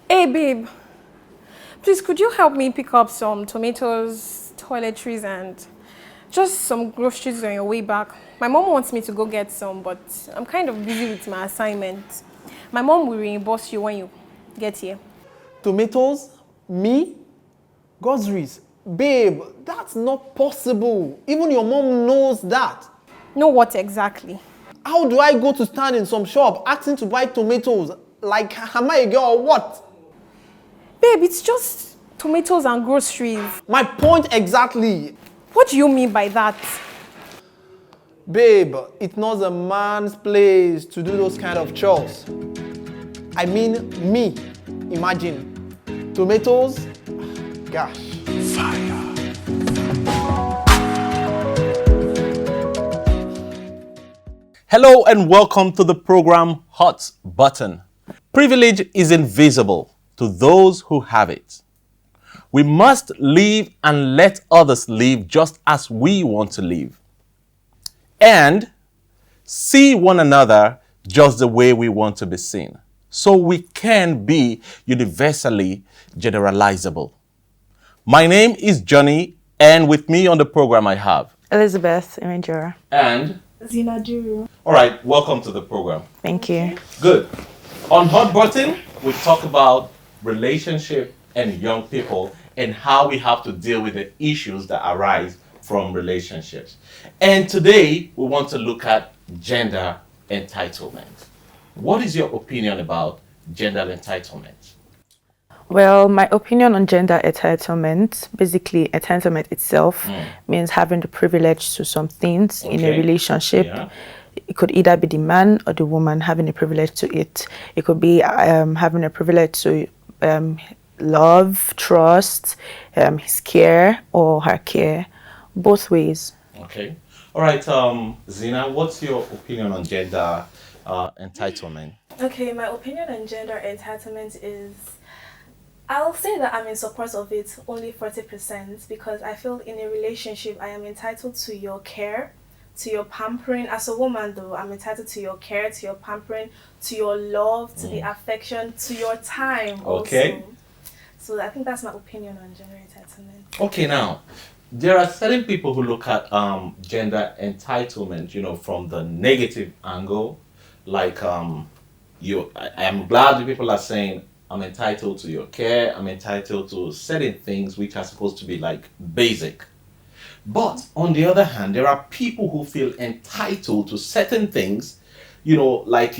Hey babe, please could you help me pick up some tomatoes, toiletries and just some groceries on your way back? My mom wants me to go get some, but I'm kind of busy with my assignment. My mom will reimburse you when you get here. Tomatoes? Me? Groceries? Babe, that's not possible. Even your mom knows that. Know what exactly? How do I go to stand in some shop asking to buy tomatoes? Like, am I a girl or what? Babe, it's just tomatoes and groceries. My point exactly. What do you mean by that? Babe, it's not a man's place to do those kind of chores. I mean me. Imagine. Tomatoes? Gosh. Fire. Hello and welcome to the program Hot Button. Privilege is invisible to those who have it. We must live and let others live just as we want to live. And see one another just the way we want to be seen. So we can be universally generalizable. My name is Johnny, and with me on the program I have Elizabeth IWENJIORA. And Zina, DURU. all right, welcome to the program. Thank you. Good. On Hot Button, we talk about relationship and young people and how we have to deal with the issues that arise from relationships. And today, we want to look at gender entitlement. What is your opinion about gender entitlement? Well, my opinion on gender entitlement, basically entitlement itself means having the privilege to some things in a relationship. Yeah. It could either be the man or the woman having a privilege to it. It could be having a privilege to love, trust, his care or her care, both ways. Okay. All right, Zina, what's your opinion on gender entitlement? Okay, my opinion on gender entitlement is, I'll say that I'm in support of it only 40% because I feel in a relationship I am entitled to your care, to your pampering. As a woman though, I'm entitled to your care, to your pampering, to your love, to the affection, to your time Okay. also. So I think that's my opinion on gender entitlement. Okay, now, there are certain people who look at gender entitlement, from the negative angle. Like, I am glad that people are saying, I'm entitled to your care, I'm entitled to certain things which are supposed to be like basic. But on the other hand, there are people who feel entitled to certain things, like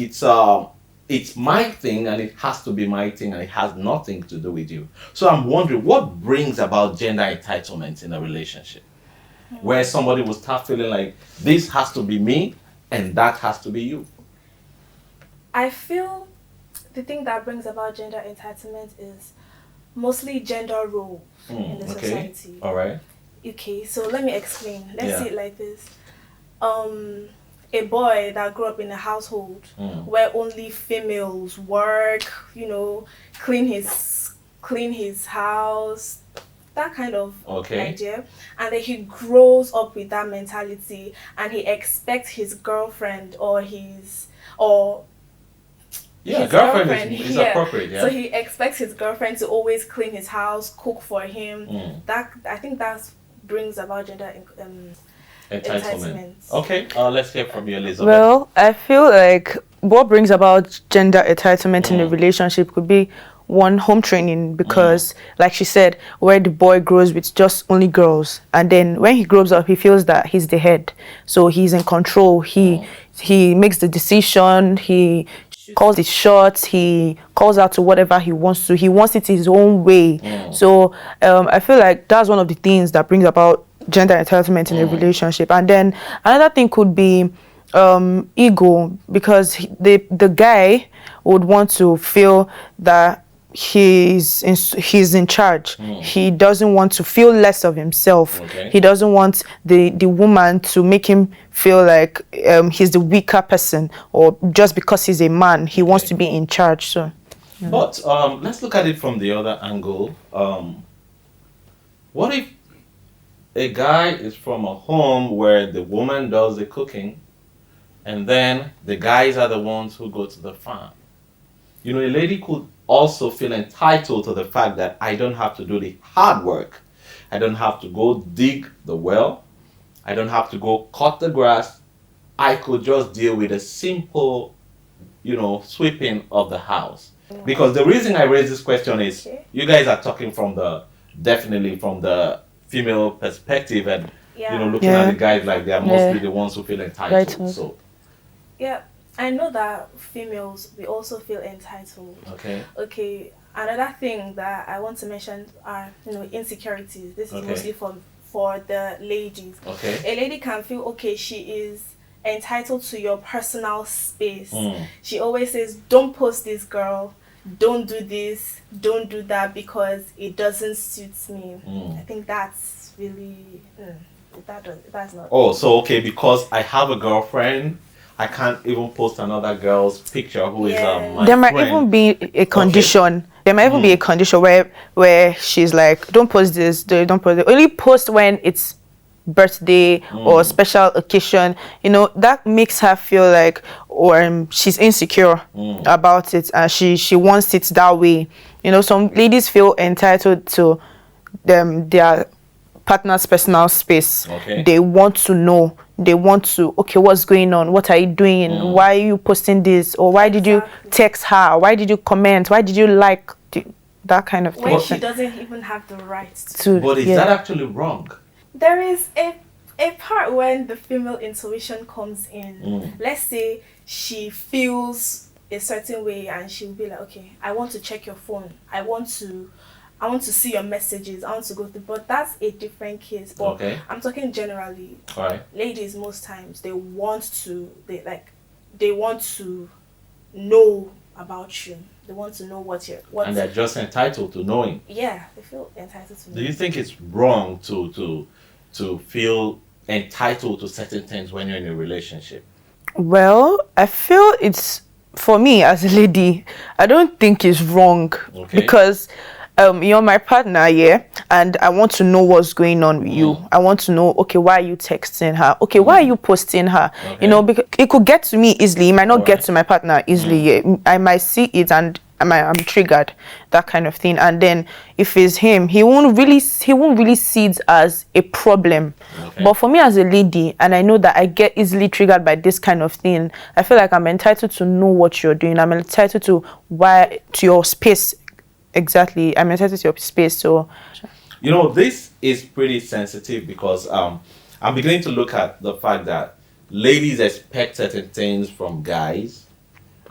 it's my thing and it has to be my thing and it has nothing to do with you. So I'm wondering what brings about gender entitlement in a relationship where somebody will start feeling like this has to be me and that has to be you. I feel the thing that brings about gender entitlement is mostly gender role in the society. All right. Okay, so let me explain. Let's see it like this. A boy that grew up in a household where only females work, clean his house, that kind of idea. And then he grows up with that mentality and he expects his girlfriend girlfriend is appropriate. Yeah. So he expects his girlfriend to always clean his house, cook for him. I think that brings about gender entitlement. Okay, let's hear from you, Elizabeth. Well, I feel like what brings about gender entitlement in a relationship could be one, home training, because like she said, where the boy grows with just only girls, and then when he grows up he feels that he's the head, so he's in control. He makes the decision, he calls the shots, he calls out to whatever he wants to, he wants it his own way. So I feel like that's one of the things that brings about gender entitlement in a relationship. And then another thing could be ego, because the guy would want to feel that he's in charge. He doesn't want to feel less of himself. He doesn't want the woman to make him feel like he's the weaker person, or just because he's a man he wants to be in charge. So but let's look at it from the other angle. What if a guy is from a home where the woman does the cooking, and then the guys are the ones who go to the farm? You know, a lady could also feel entitled to the fact that I don't have to do the hard work. I don't have to go dig the well. I don't have to go cut the grass. I could just deal with a simple, you know, sweeping of the house. Because the reason I raise this question is you guys are talking from definitely from the female perspective, and you know, looking at the guys like they are mostly the ones who feel entitled. So yeah, I know that females, we also feel entitled. Okay. Another thing that I want to mention are, you know, insecurities. This is mostly for the ladies. A lady can feel, okay, she is entitled to your personal space. She always says, don't post this, girl. Don't do this. Don't do that, because it doesn't suit me. I think that's really, that's not. Oh, so okay, because I have a girlfriend, I can't even post another girl's picture who is my there might friend. even be a condition. There might even be a condition where she's like, don't post this, don't post it. Only post when it's birthday or special occasion. You know, that makes her feel like, or she's insecure about it, and she wants it that way. You know, some ladies feel entitled to their partner's personal space. They want to know. They want to, okay, what's going on? What are you doing? Why are you posting this? Or why did you text her? Why did you comment? Why did you like that kind of thing? When she doesn't even have the right to. But is that actually wrong? There is a part when the female intuition comes in. Let's say she feels a certain way and she'll be like, okay, I want to check your phone. I want to see your messages. I want to go through, but that's a different case. But I'm talking generally. Ladies, most times they want to know about you. They want to know what and they're just entitled to knowing. Yeah, they feel entitled to know. Do you think it's wrong to feel entitled to certain things when you're in a relationship? Well, I feel it's, for me as a lady, I don't think it's wrong, because you're my partner, and I want to know what's going on with you. I want to know, okay, why are you texting her? Okay, why are you posting her? You know, because it could get to me easily. It might not get to my partner easily. I might see it and I'm triggered, that kind of thing. And then if it's him, he won't really see it as a problem. But for me as a lady, and I know that I get easily triggered by this kind of thing, I feel like I'm entitled to know what you're doing. I'm entitled to your space. Exactly, I'm entitled to your space. So, you know, this is pretty sensitive, because I'm beginning to look at the fact that ladies expect certain things from guys,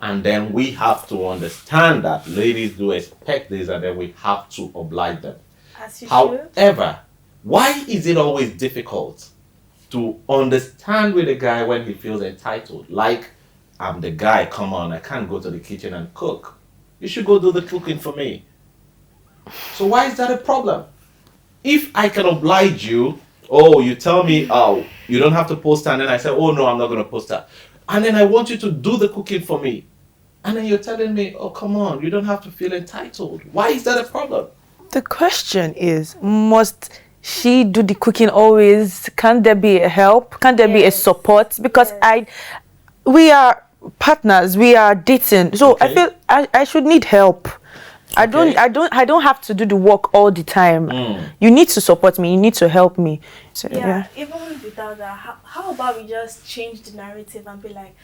and then we have to understand that ladies do expect this, and then we have to oblige them. However, why is it always difficult to understand with a guy when he feels entitled? Like, I'm the guy, come on, I can't go to the kitchen and cook. You should go do the cooking for me. So why is that a problem? If I can oblige you, you tell me, you don't have to post her, and then I say, oh no, I'm not going to post her. And then I want you to do the cooking for me. And then you're telling me, oh, come on, you don't have to feel entitled. Why is that a problem? The question is, must she do the cooking always? Can there be a help? Can there be a support? Because we are partners, we are dating. So I feel I should need help. I don't have to do the work all the time. You need to support me, you need to help me. So, even without that, how about we just change the narrative and be like,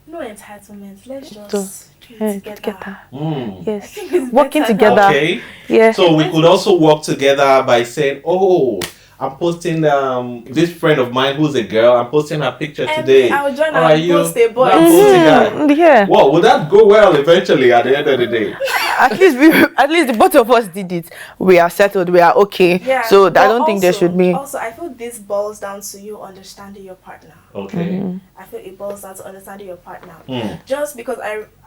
no entitlement, let's just together. Yes, working together. Okay. Yeah. So we could also work together by saying, I'm posting this friend of mine who's a girl. I'm posting her picture today. I'll join and post a boy. Yeah. Well, would that go well eventually at the end of the day? at least the both of us did it. We are settled. We are okay. Yeah. So I But don't think there should be. Also, I feel this boils down to you understanding your partner. Okay. I feel it boils down to understanding your partner. Mm. Just because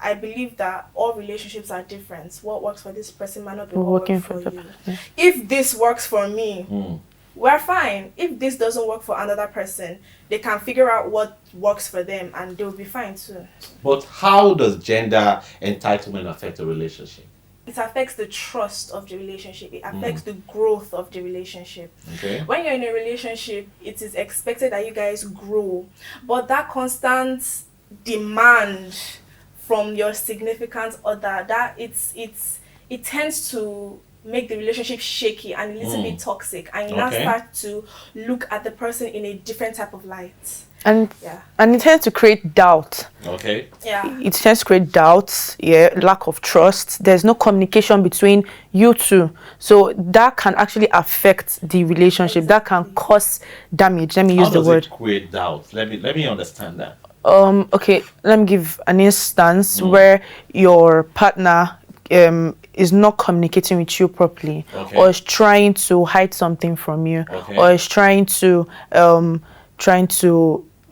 I believe that all relationships are different. What works for this person might not be Working what works for for you. yeah. If this works for me, Mm. we're fine. If this doesn't work for another person, they can figure out what works for them and they'll be fine too. But how does gender entitlement affect a relationship? It affects the trust of the relationship. It affects the growth of the relationship. Okay. When you're in a relationship, it is expected that you guys grow. But that constant demand from your significant other, that it tends to make the relationship shaky and a little bit toxic, and you now Okay. start to look at the person in a different type of light. And Yeah. it tends to create doubt. Okay. Yeah. It tends to create doubts, lack of trust. There's no communication between you two, so that can actually affect the relationship. That can cause damage. Let me use How the does word. it create doubt? Let me understand that. Okay, let me give an instance where your partner is not communicating with you properly, Okay. or is trying to hide something from you, Okay. or is trying to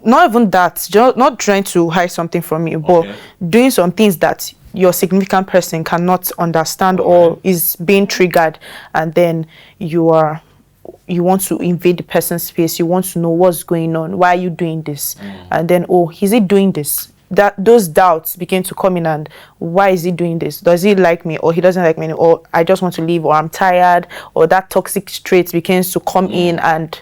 not even that, just not trying to hide something from you, but Okay. doing some things that your significant person cannot understand, or is being triggered, and then you want to invade the person's space. You want to know what's going on. Why are you doing this? And then, is he doing this? That those doubts begin to come in, and why is he doing this? Does he like me, or he doesn't like me, or I just want to leave, or I'm tired, or that toxic trait begins to come in, and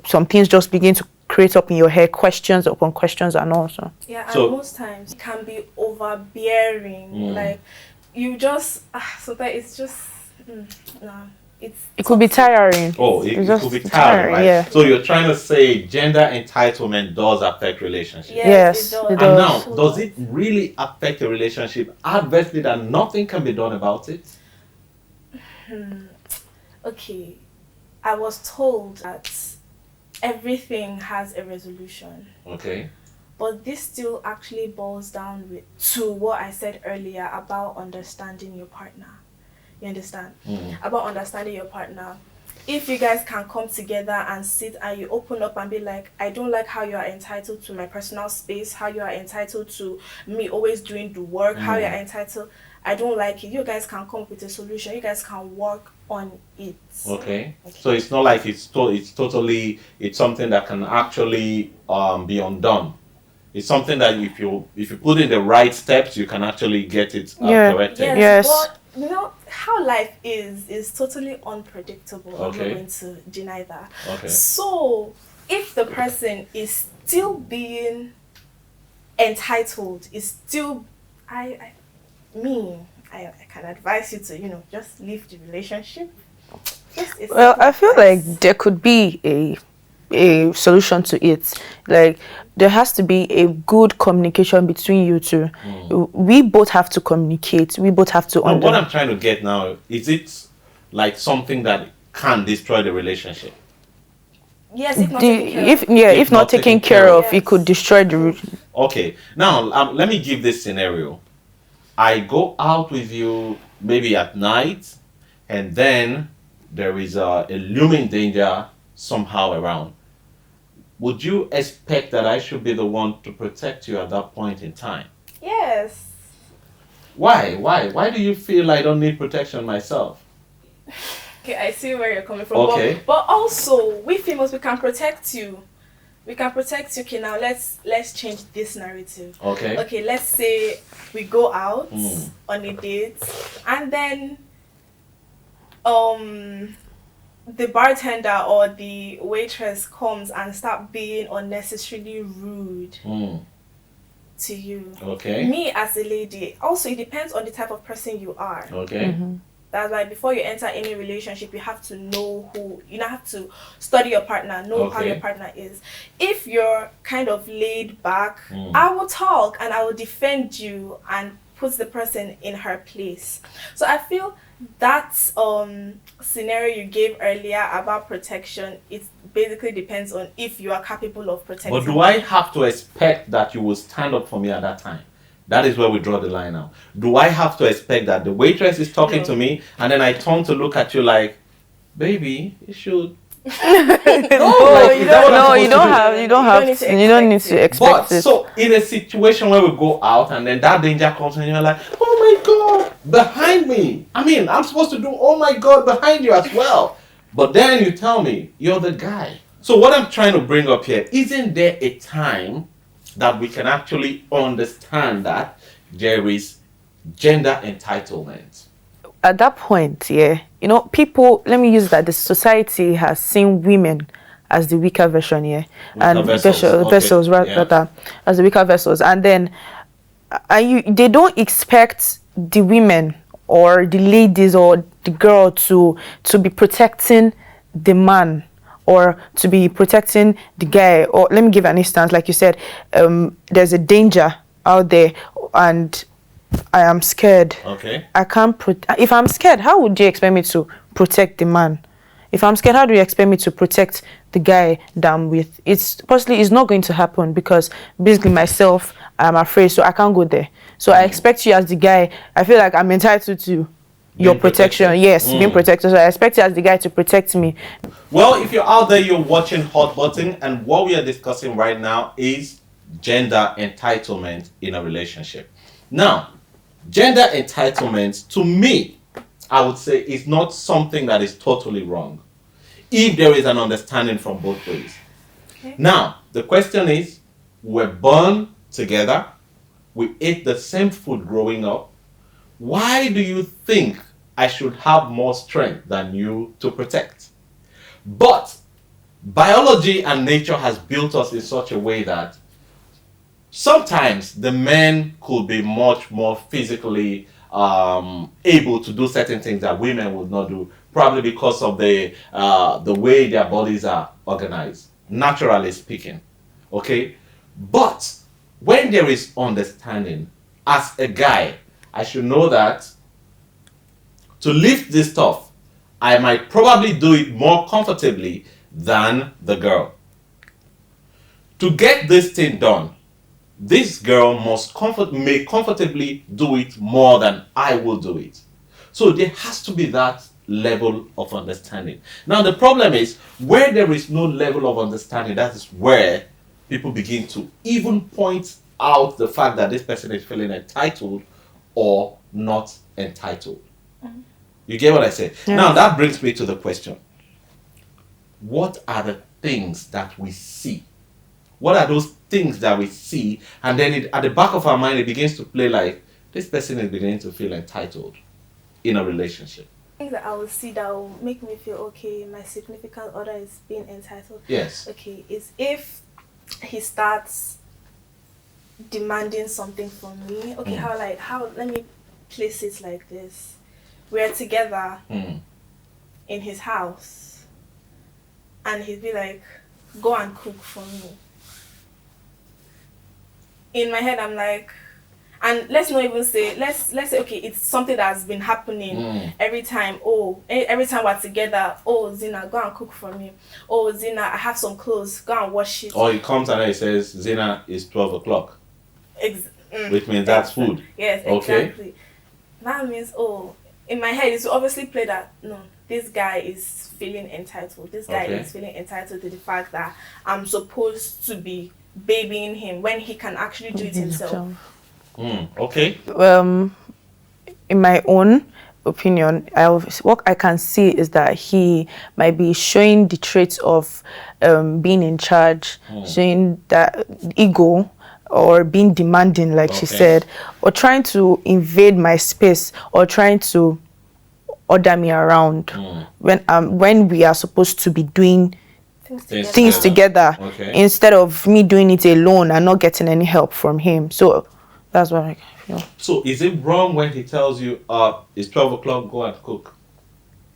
some things just begin to create up in your head, questions upon questions, and also. Yeah, and So- most times it can be overbearing. Like you just sometimes it's just no. It could be tiring. Oh, it It's could be just tiring, right? yeah. So you're trying to say gender entitlement does affect relationships. Yes, it And does. now, does it really affect a relationship adversely that nothing can be done about it? Okay, I was told that everything has a resolution. Okay. But this still actually boils down to what I said earlier about understanding your partner. You understand? About understanding your partner. If you guys can come together and sit and you open up and be like, I don't like how you are entitled to my personal space, how you are entitled to me always doing the work, how you are entitled, I don't like it. You guys can come up with a solution. You guys can work on it. Okay. So it's not like it's something that can actually be undone. It's something that if you put in the right steps, you can actually get it corrected. Yes. But you know how life is totally unpredictable. Okay. I'm not going to deny that. Okay. So if the person is still being entitled, is still I can advise you to just leave the relationship. Well, I feel like there could be a solution to it. Like there has to be a good communication between you two. We both have to communicate. We both have to But what I'm trying to get now, is it like something that can destroy the relationship? Yes, if not taken care of. If not taken care of, it could destroy the. Okay. Now, let me give this scenario. I go out with you maybe at night, and then there is a looming danger somehow around. Would you expect that I should be the one to protect you at that point in time? Yes. Why? Why do you feel I don't need protection myself? Okay, I see where you're coming from. Okay. But also, we females, we can protect you. We can protect you. Okay, now let's change this narrative. Okay. Okay, let's say we go out on a date, and then the bartender or the waitress comes and start being unnecessarily rude to you. Okay. Me as a lady, also it depends on the type of person you are. Okay. That's why before you enter any relationship, you have to know have to study your partner, know how your partner is. If you're kind of laid back, I will talk and I will defend you and put the person in her place. So I feel that scenario you gave earlier about protection, it basically depends on if you are capable of protecting. But do I have to expect that you will stand up for me at that time? That is where we draw the line now. Do I have to expect that the waitress is talking to me and then I turn to look at you like, baby, you should. You don't need to expect But it. so in a situation where we go out and then that danger comes and you're like, oh my God, behind me. I mean, I'm supposed to do, oh my God, behind you as well. But then you tell me you're the guy. So what I'm trying to bring up here, isn't there a time that we can actually understand that there is gender entitlement? At that point, yeah, people, let me use that, the society has seen women as the weaker version, yeah, and vessels, rather, as the weaker vessels, and then they don't expect the women or the ladies or the girl to be protecting the man or to be protecting the guy. Or let me give an instance, like you said, there's a danger out there and I am scared. Okay. I can't if I'm scared, how would you expect me to protect the man? If I'm scared, how do you expect me to protect the guy that I'm with? It's not going to happen because basically myself, I'm afraid, so I can't go there. So I expect you as the guy. I feel like I'm entitled to your protection. Protected. Yes, being protected. So I expect you as the guy to protect me. Well, if you're out there, you're watching Hot Button, and what we are discussing right now is gender entitlement in a relationship. Now, gender entitlement, to me, I would say, is not something that is totally wrong if there is an understanding from both ways. Okay. Now, the question is, we're born together, we ate the same food growing up. Why do you think I should have more strength than you to protect? But biology and nature has built us in such a way that sometimes the men could be much more physically able to do certain things that women would not do, probably because of the way their bodies are organized, naturally speaking. Okay? But when there is understanding, as a guy, I should know that to lift this stuff, I might probably do it more comfortably than the girl. To get this thing done, this girl may comfortably do it more than I will do it. So there has to be that level of understanding. Now the problem is, where there is no level of understanding, that is where people begin to even point out the fact that this person is feeling entitled or not entitled. Mm-hmm. You get what I say? Yeah. Now that brings me to the question. What are the things that we see? What are those things that we see? And then at the back of our mind, it begins to play like, this person is beginning to feel entitled in a relationship. Things that I will see that will make me feel, okay, my significant other is being entitled. Yes. Okay, is if he starts demanding something from me. Okay, how let me place it like this. We're together in his house and he'd be like, go and cook for me. In my head I'm like, and let's not even say, let's say, okay, it's something that's been happening every time. Every time we're together, Zina, go and cook for me. Zina, I have some clothes, go and wash it. Or he comes and he says, Zina, it's 12 o'clock. Which means that's food. Yes, exactly. Okay. That means, in my head, it's obviously play that, no, this guy is feeling entitled. This guy is feeling entitled to the fact that I'm supposed to be babying him when he can actually do it himself. Okay. In my own opinion, what I can see is that he might be showing the traits of being in charge, showing that ego, or being demanding, like she said, or trying to invade my space, or trying to order me around when we are supposed to be doing things together instead of me doing it alone and not getting any help from him. So that's what I feel. So is it wrong when he tells you, it's 12 o'clock, go and cook?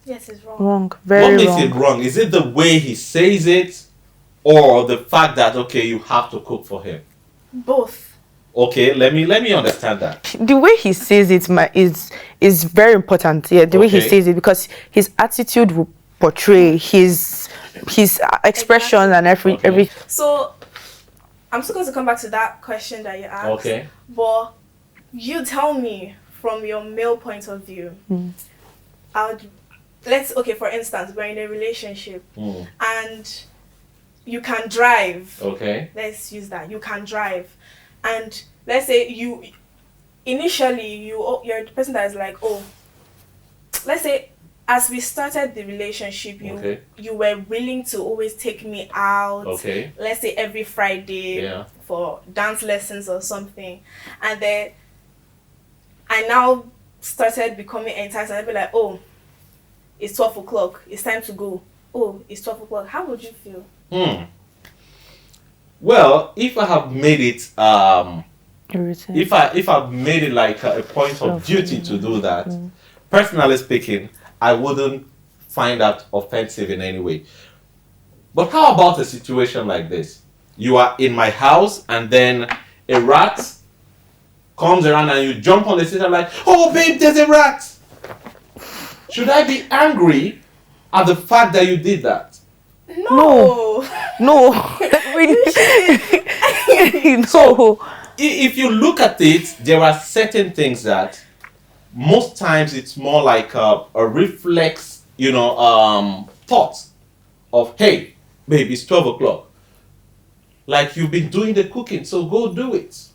Yes, it's wrong. Wrong. Very wrong. What makes it wrong? Is it the way he says it, or the fact that, okay, you have to cook for him? Both. Okay, let me understand that. The way he says it is very important. Yeah, the way he says it, because his attitude will portray his expression and every. So I'm still going to come back to that question that you asked. Okay. But you tell me from your male point of view. For instance, we're in a relationship and you can drive. Okay. Let's use that. You can drive. And let's say you're the person that is like, oh, let's say as we started the relationship, you were willing to always take me out. Okay. Let's say every Friday for dance lessons or something. And then I now started becoming enticed and I'd be like, oh, it's 12 o'clock. It's time to go. Oh, it's 12 o'clock. How would you feel? Well, if I have made it Irritating. if I've made it like a point of duty to do that, personally speaking, I wouldn't find that offensive in any way. But how about a situation like this? You are in my house and then a rat comes around and you jump on the seat and like, oh babe, there's a rat. Should I be angry at the fact that you did that? No. No. No. If you look at it, there are certain things that most times it's more like a reflex, thought of, hey, babe, it's 12 o'clock. Like you've been doing the cooking, so go do it.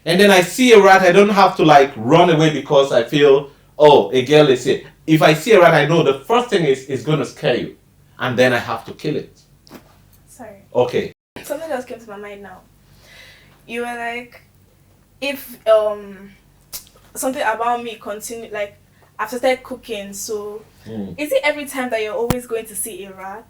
And then I see a rat, I don't have to like run away because I feel, oh, a girl is here. If I see a rat, I know the first thing is going to scare you. And then I have to kill it. Sorry. Okay. Something else came to my mind now. You were like, if something about me continue, like I've started cooking, so is it every time that you're always going to see a rat?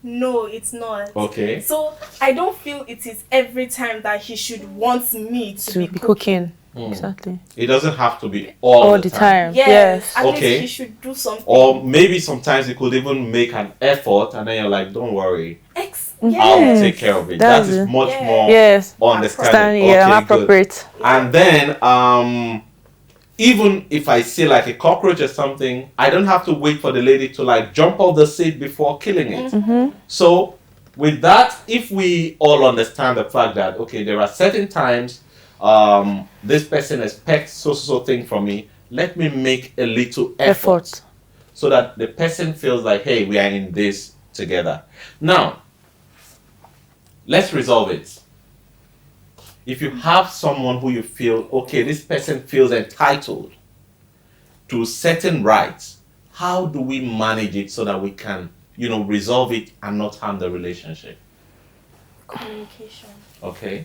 No, it's not. Okay. So I don't feel it is every time that he should want me to be cooking. Exactly. It doesn't have to be all the time. Yes. At Okay. least he should do something. Or maybe sometimes he could even make an effort and then you're like, don't worry. Yes. I'll take care of it. That is much more understanding. Yeah, appropriate. Good. And then even if I see like a cockroach or something, I don't have to wait for the lady to like jump off the seat before killing it. So with that, if we all understand the fact that okay, there are certain times this person expects so thing from me, let me make a little effort so that the person feels like, hey, we are in this together. Now, let's resolve it. If you have someone who you feel, okay, this person feels entitled to certain rights, how do we manage it so that we can, resolve it and not harm the relationship? Communication. Okay.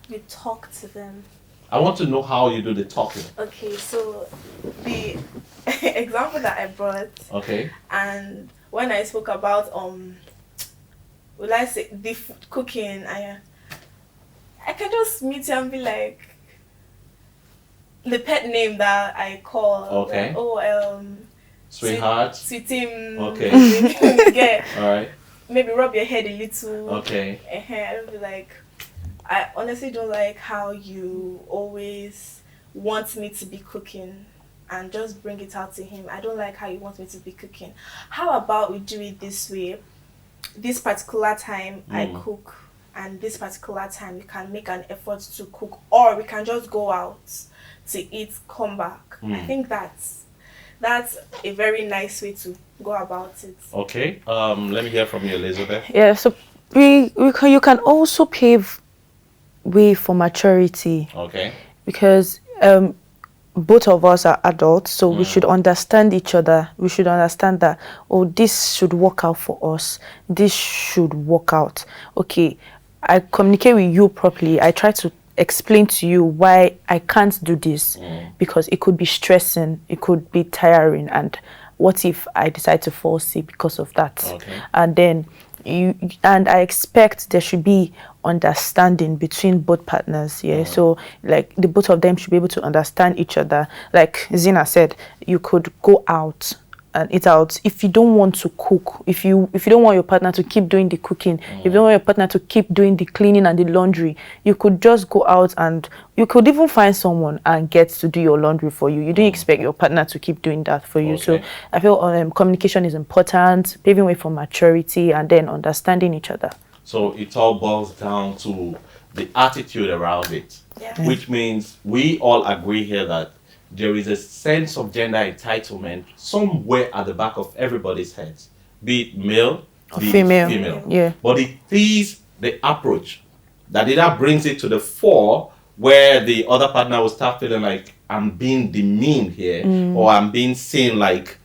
You talk to them. I want to know how you do the talking. Okay, so the example that I brought. Okay. And when I spoke about will I say the cooking, I can just meet you and be like the pet name that I call. Okay. Like, sweetheart. Sweetim. Okay. Yeah. All right. Maybe rub your head a little. Okay. I'll be like, I honestly don't like how you always want me to be cooking and just bring it out to him. I don't like how you want me to be cooking. How about we do it this way? This particular time I cook, and this particular time you can make an effort to cook, or we can just go out to eat, come back. I think that's a very nice way to go about it. Okay. Let me hear from you, Elizabeth. Yeah, so you can also pave way for maturity. Okay. Because both of us are adults, so we should understand each other. We should understand that, oh, this should work out for us. This should work out. Okay, I communicate with you properly. I try to explain to you why I can't do this because it could be stressing, it could be tiring, and what if I decide to fall sick because of that? Okay. And then I expect there should be understanding between both partners. So like the both of them should be able to understand each other. Like Zina said, you could go out and eat out if you don't want to cook, if you don't want your partner to keep doing the cooking, if you don't want your partner to keep doing the cleaning and the laundry, you could just go out and you could even find someone and get to do your laundry for you. You don't expect your partner to keep doing that for you. So I feel communication is important, paving way for maturity, and then understanding each other. So it all boils down to the attitude around it. Yeah. Which means we all agree here that there is a sense of gender entitlement somewhere at the back of everybody's heads, be it male or be it female. Yeah. But it is the approach that either brings it to the fore where the other partner will start feeling like I'm being demeaned here, or I'm being seen like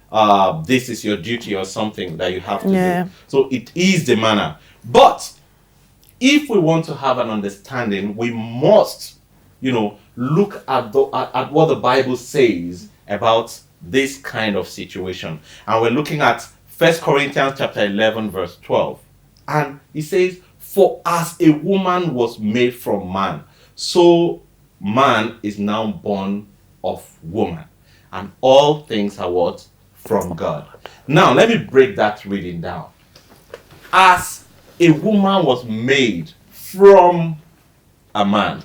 this is your duty or something that you have to do. So it is the manner. But if we want to have an understanding, we must, look at at what the Bible says about this kind of situation. And we're looking at 1 Corinthians chapter 11, verse 12. And it says, "For as a woman was made from man, so man is now born of woman. And all things are what? From God." Now, let me break that reading down. As a woman was made from a man,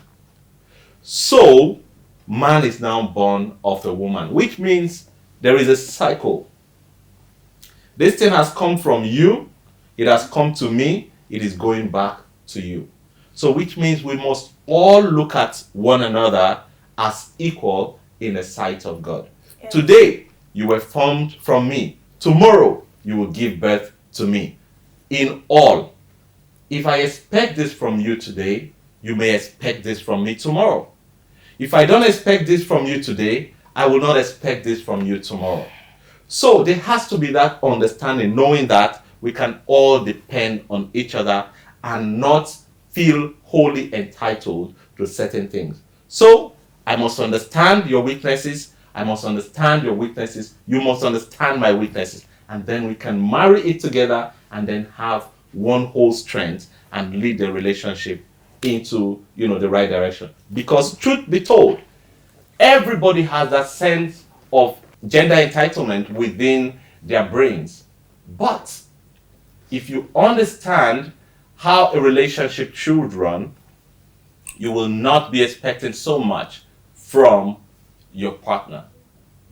so man is now born of a woman, which means there is a cycle. This thing has come from you, it has come to me, it is going back to you. So which means we must all look at one another as equal in the sight of God. Yeah. Today, you were formed from me. Tomorrow, you will give birth to me. In all, if I expect this from you today, you may expect this from me tomorrow. If I don't expect this from you today, I will not expect this from you tomorrow. So there has to be that understanding, knowing that we can all depend on each other and not feel wholly entitled to certain things. So I must understand your weaknesses. I must understand your weaknesses. You must understand my weaknesses. And then we can marry it together and then have one whole strength and lead the relationship into, the right direction. Because truth be told, everybody has that sense of gender entitlement within their brains. But if you understand how a relationship should run, you will not be expecting so much from your partner.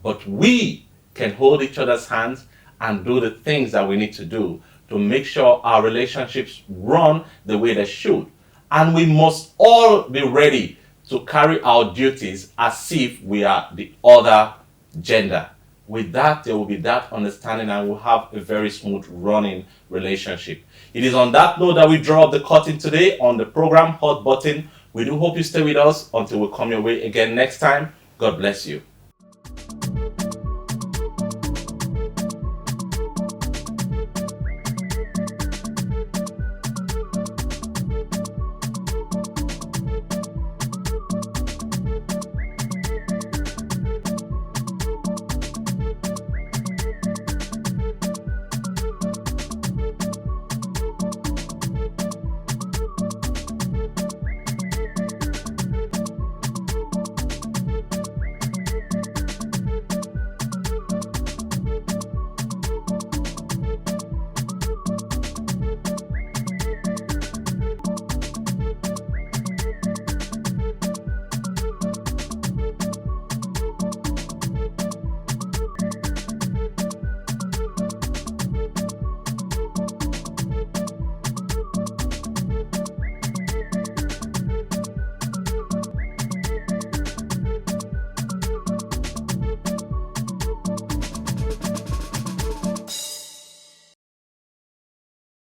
But we can hold each other's hands and do the things that we need to do to make sure our relationships run the way they should. And we must all be ready to carry our duties as if we are the other gender. With that, there will be that understanding and we'll have a very smooth running relationship. It is on that note that we draw up the curtain today on the program Hot Button. We do hope you stay with us until we come your way again next time. God bless you.